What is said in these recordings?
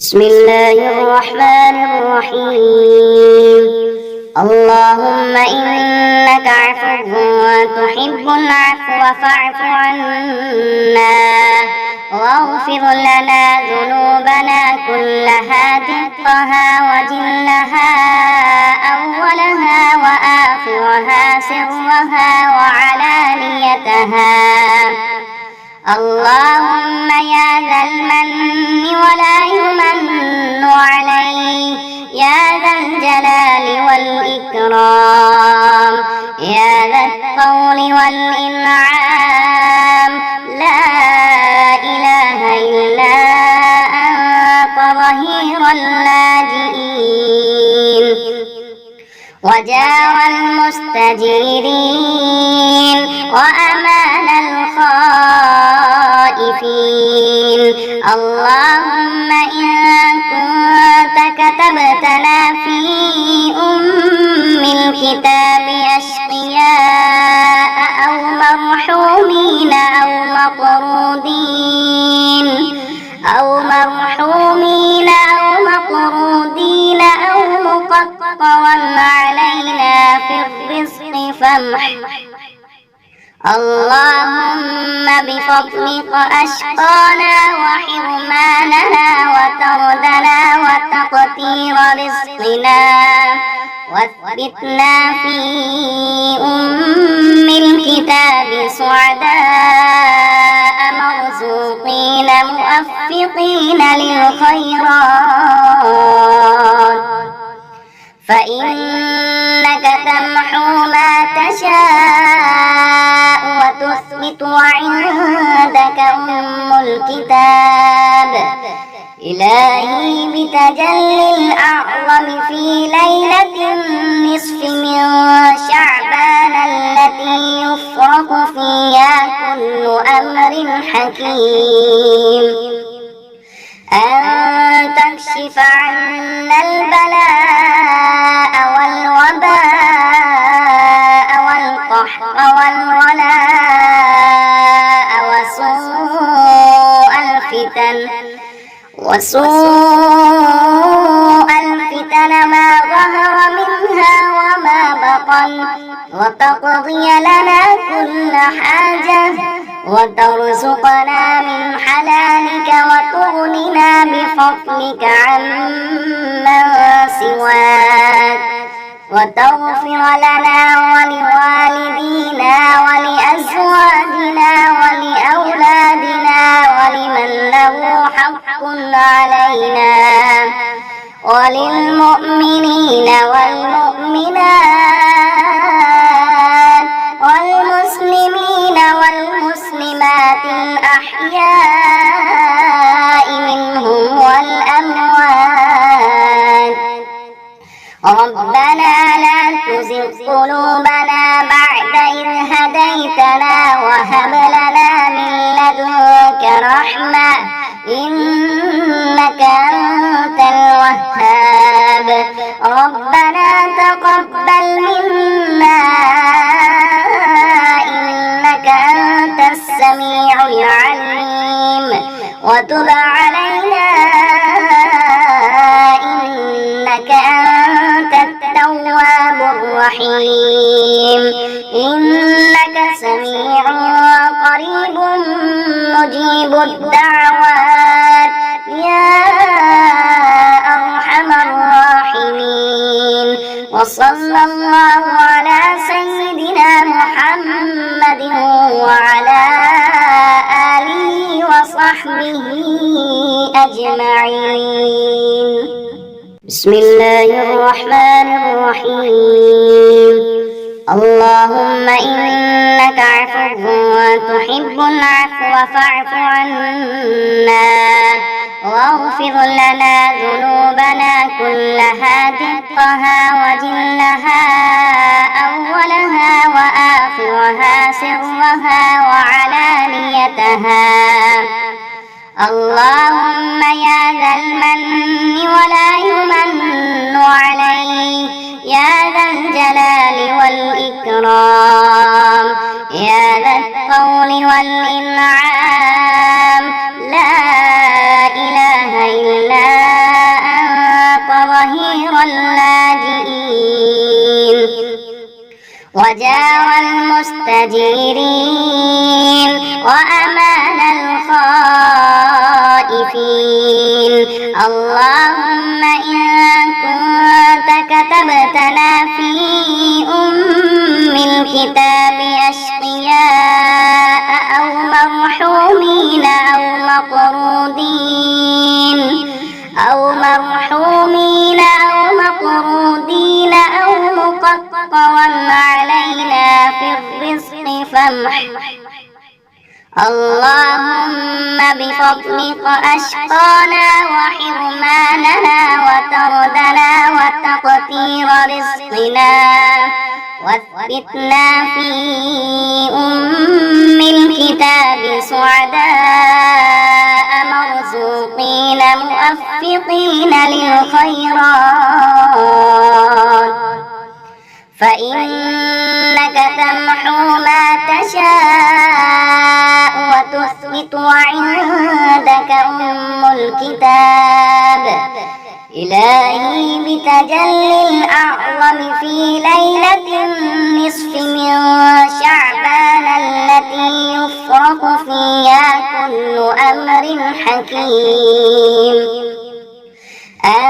بسم الله الرحمن الرحيم. اللهم إنك عفو تحب العفو فاعف عنا واغفر لنا ذنوبنا كلها دقها وجلها أولها وآخرها سرها وعلانيتها. اللهم يا ذا المن ولا يمن عليه يا ذا الجلال والإكرام يا ذا الطول والإنعام لا إله إلا أنت ظهير اللاجئين وجار المستجيرين وأمان الخائفين. اللهم إن كنت كتبتنا في الكتاب أشقياء أو مرحومين أو مقرودين أو مقطعا علينا في الرزق فامح. اللهم بفضلك أشقانا وحرماننا وطردنا وتقتير رزقنا واثبتنا في الكتاب سعداء مرزوقين موفقين للخيرات فإنك تمحو ما تشاء وتثبت وعندك الكتاب. إلهي بتجلي الأعظم في ليلة النصف من شعبان التي يفرق فيها كل أمر حكيم أن تكشف عنا البلاء والوباء والقحط والولاء وسوء الفتن ما ظهر منها وما بطن وتقضي لنا كل حاجة وترزقنا من حلالك وتغننا بفضلك عمن سواك وتغفر لنا ولوالدينا ولأزواجنا ولأولادنا ولمن له حق علينا وللمؤمنين والمؤمنات والمسلمين والمسلمات الأحياء منهم والأموات. ربنا لا تزغ قلوبنا بعد إذ هديتنا وهب لنا من لدنك رحمة إنك أنت الوهاب. ربنا تقبل منا إنك أنت السميع العليم وتب علينا إنك أنت التواب الرحيم. إنك سميع قريب مجيب الدعوات يا أرحم الراحمين. وصلى الله على سيدنا محمد وعلى آله وصحبه أجمعين. بسم الله الرحمن الرحيم. اللهم إنك عفو تحب العفو فاعف عنا واغفر لنا ذنوبنا كلها دقها وجلها أولها وآخرها سرها وعلانيتها. اللهم يا ذا المن ولا يمن عليه يا ذا الجلال والإكرام يا ذا الطول والإنعام لا إله إلا وجار المستجيرين وأمان الخائفين. اللهم إن كنت كتبتنا في الكتاب أشقياء أو مرحومين أو مقرودين أو مقطعا علينا في الرزق اللهم بفضلك أشقانا وحرماننا وطردنا وتقتير رزقنا واثبتنا في الكتاب سعداء مرزوقين موفقين للخيرات، فإنك تمحو ما تشاء وتثبت وعندك الكتاب. إلهي بتجلي الأعظم في ليلة النصف من شعبان التي يفرق فيها كل أمر حكيم، أن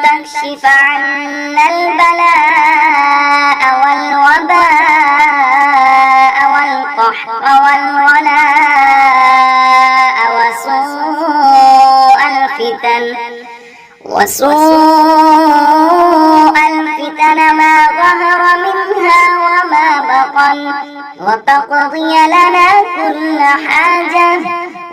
تكشف عنا البلاء والوباء والقحط والولاء وسوء الفتن ما ظهر منها وما بطن، وتقضي لنا كل حاجة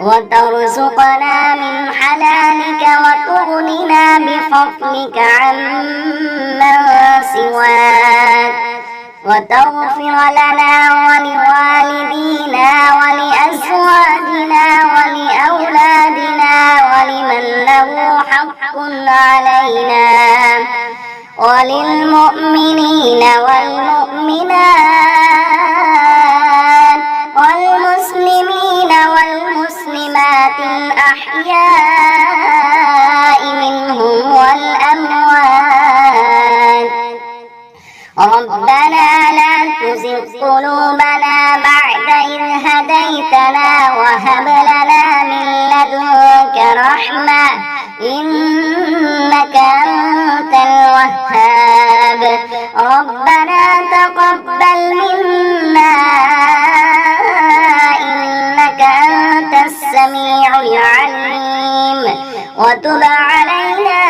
وترزقنا من حلالك وتغننا بفضلك عمن سواك، وتغفر لنا ولوالدينا ولأزواجنا ولأولادنا ولمن له حق علينا وللمؤمنين والمؤمنات والمسلمين والمسلمات الأحياء منهم والأموات. ربنا لا تزغ قلوبنا بعد إذ هديتنا وهب لنا من لدنك رحمة إنك أنت الوهاب. ربنا تقبل منا إنك أنت السميع العليم وتب علينا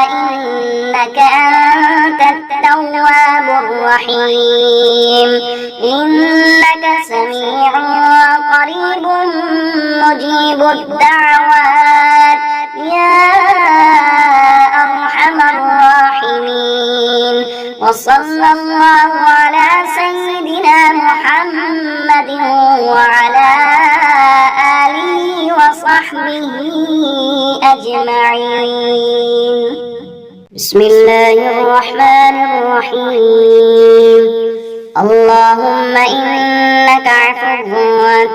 إنك أنت التواب الرحيم. إنك سميع قريب مجيب الدعوات يا أرحم الراحمين. وصلى الله على سيدنا محمد وعلى آله وصحبه أجمعين. بسم الله الرحمن الرحيم. اللهم إنك عفو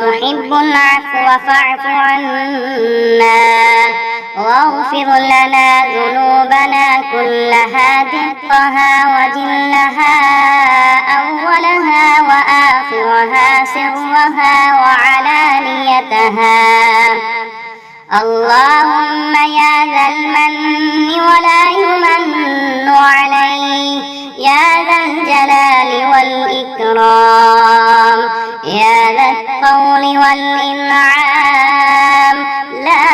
تحب العفو فاعف عنا واغفر لنا ذنوبنا كلها دقها وجلها أولها وآخرها سرها وعلانيتها. اللهم يا ذا المن ولا يمن عليه يا ذا الجلال والإكرام يا ذا الطول والإنعام لا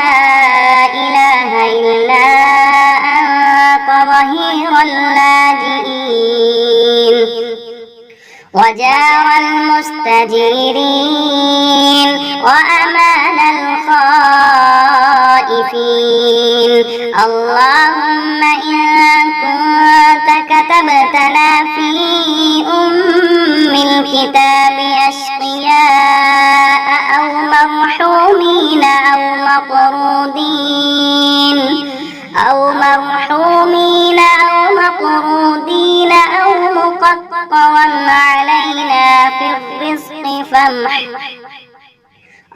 إله إلا أنت ظهير اللاجئين وجار المستجيرين وأمان الخائفين. اللهم إن كنت كتبتنا في الكتاب أشقياء أو مرحومين أو مقرودين أو مقطعا علينا في الرزق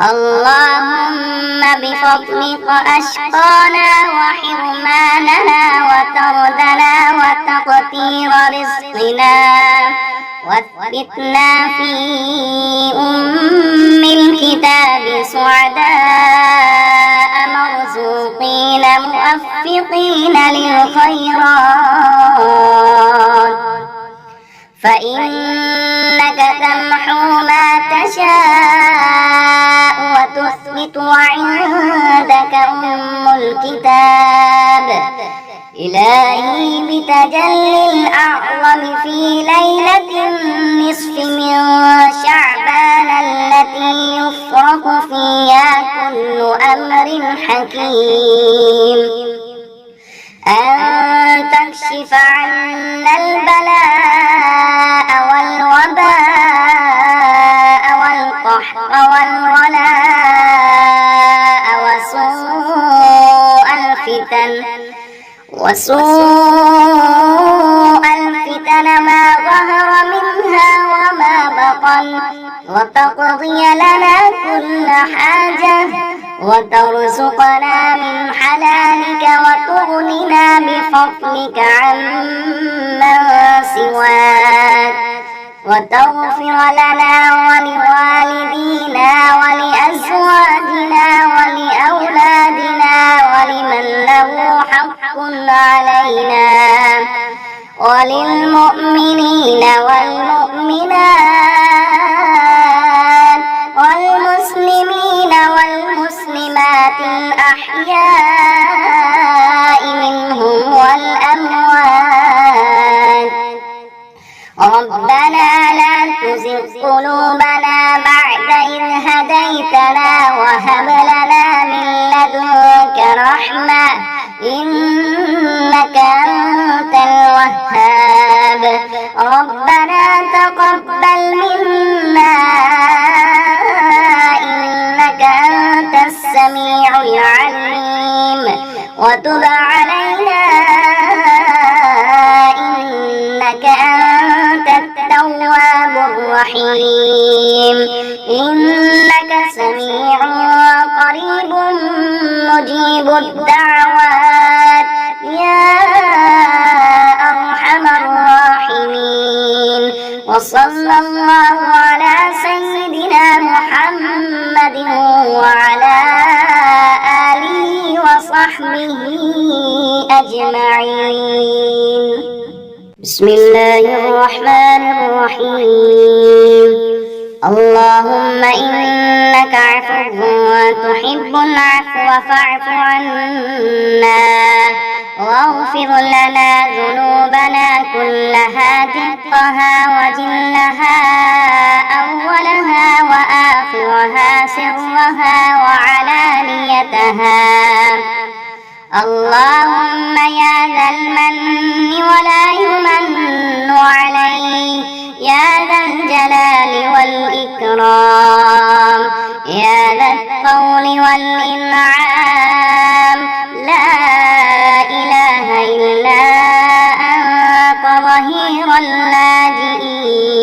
اللهم بفضلك أشقانا وحرماننا وطردنا وتقدير رزقنا واثبتنا في الكتاب سعداء مرزوقين موفقين للخيرات فإنك تمحو ما تشاء وتثبت وعندك الكتاب إلهي بتجلي الأعظم في ليلة النصف من شعبان التي يفرق فيها كل أمر حكيم أن تكشف عنا البلاء والوباء والقحط والغلاء وسوء الفتن ما ظهر منها وما بطن وتقضي لنا كل حاجة وترزقنا من حلالك وتغننا بفضلك عمن سواك وتغفر لنا ولوالدينا ولأزواجنا ولأولادنا ولمن له حق علينا وللمؤمنين والمؤمنات والمسلمين والمسلمات الأحياء منهم والأموات ربنا لا تزغ قلوبنا بعد إذ هديتنا وهب لنا من لدنك رحمة إنك أنت الوهاب ربنا تقبل منا إنك أنت السميع العليم وتب علينا إنك أنت التواب الرحيم إنك سميع قريب مجيب الدعوات يا أرحم الراحمين وصلى الله على سيدنا محمد وعلى آله وصحبه أجمعين بسم الله الرحمن الرحيم اللهم إنك عفو تحب العفو فاعف عنا واغفر لنا ذنوبنا كلها دقها وجلها أولها وآخرها سرها وعلانيتها اللهم يا ذا المن ولا يمن عليه يا ذا الجلال والإكرام يا ذا الطول والإنعام لا إله إلا أنت ظهير اللاجئين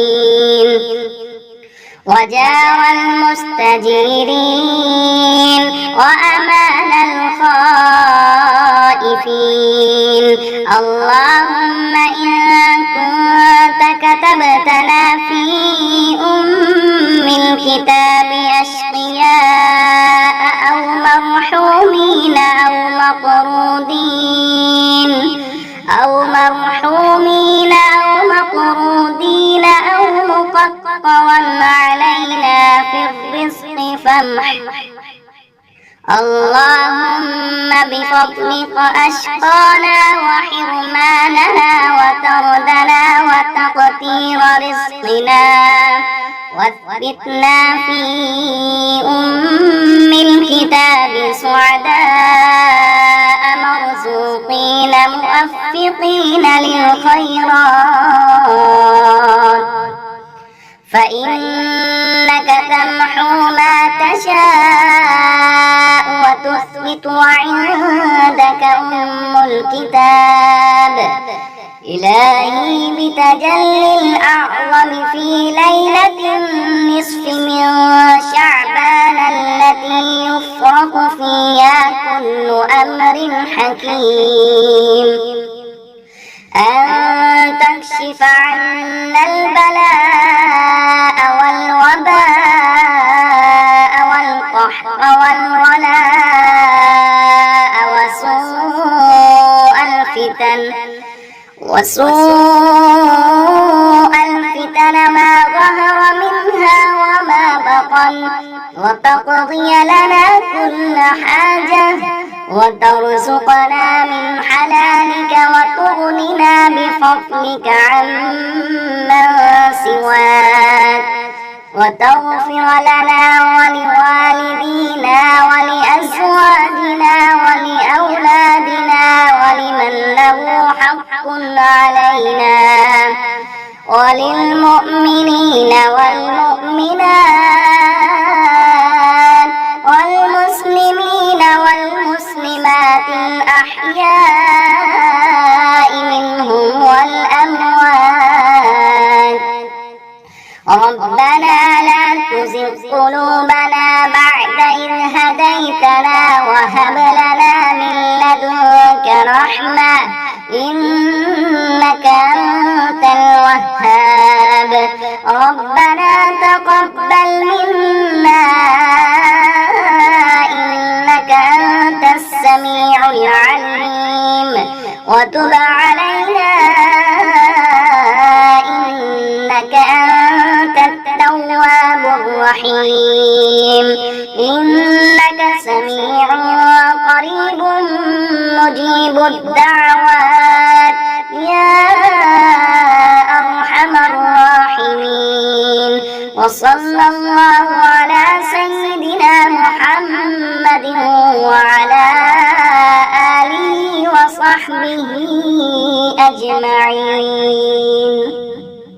وجار المستجيرين وأمان الخائفين اللهم إن كنت كتبتنا في الكتاب أشقياء أو مرحومين أو مقطعا علينا في الرزق فامح اللهم بفضلك أشقانا وحرماننا وطردنا وتقدير رزقنا واثبتنا في الكتاب سعداء مرزوقين موفقين للخيرات فإنك تمحو ما تشاء وتثبت وعندك الكتاب إلهي بتجلي الأعظم في ليلة النصف من شعبان التي يفرق فيها كل أمر حكيم أن تكشف عنا البلاء والوباء والقحط والغلاء وسوء الفتن ما ظهر منها وما بطن وتقضي لنا كل حاجة وترزقنا من حلالك وتغننا بفضلك عمن سواك وتغفر لنا ولوالدينا ولأزواجنا ولأولادنا ولمن له حق علينا وللمؤمنين والمؤمنات والمسلمين والمسلمات الأحياء منهم والأموات. ربنا لا تزغ قلوبنا بعد إذ هديتنا وهب لنا من لدنك رحمة إنك أنت الوهاب. ربنا تقبل منا إنك أنت السميع العليم وتب علينا إنك أنت التواب الرحيم إنك سميع قريب مجيب الدعوات يا أرحم الراحمين. وصلى الله على سيدنا محمد وعلى آله وصحبه أجمعين.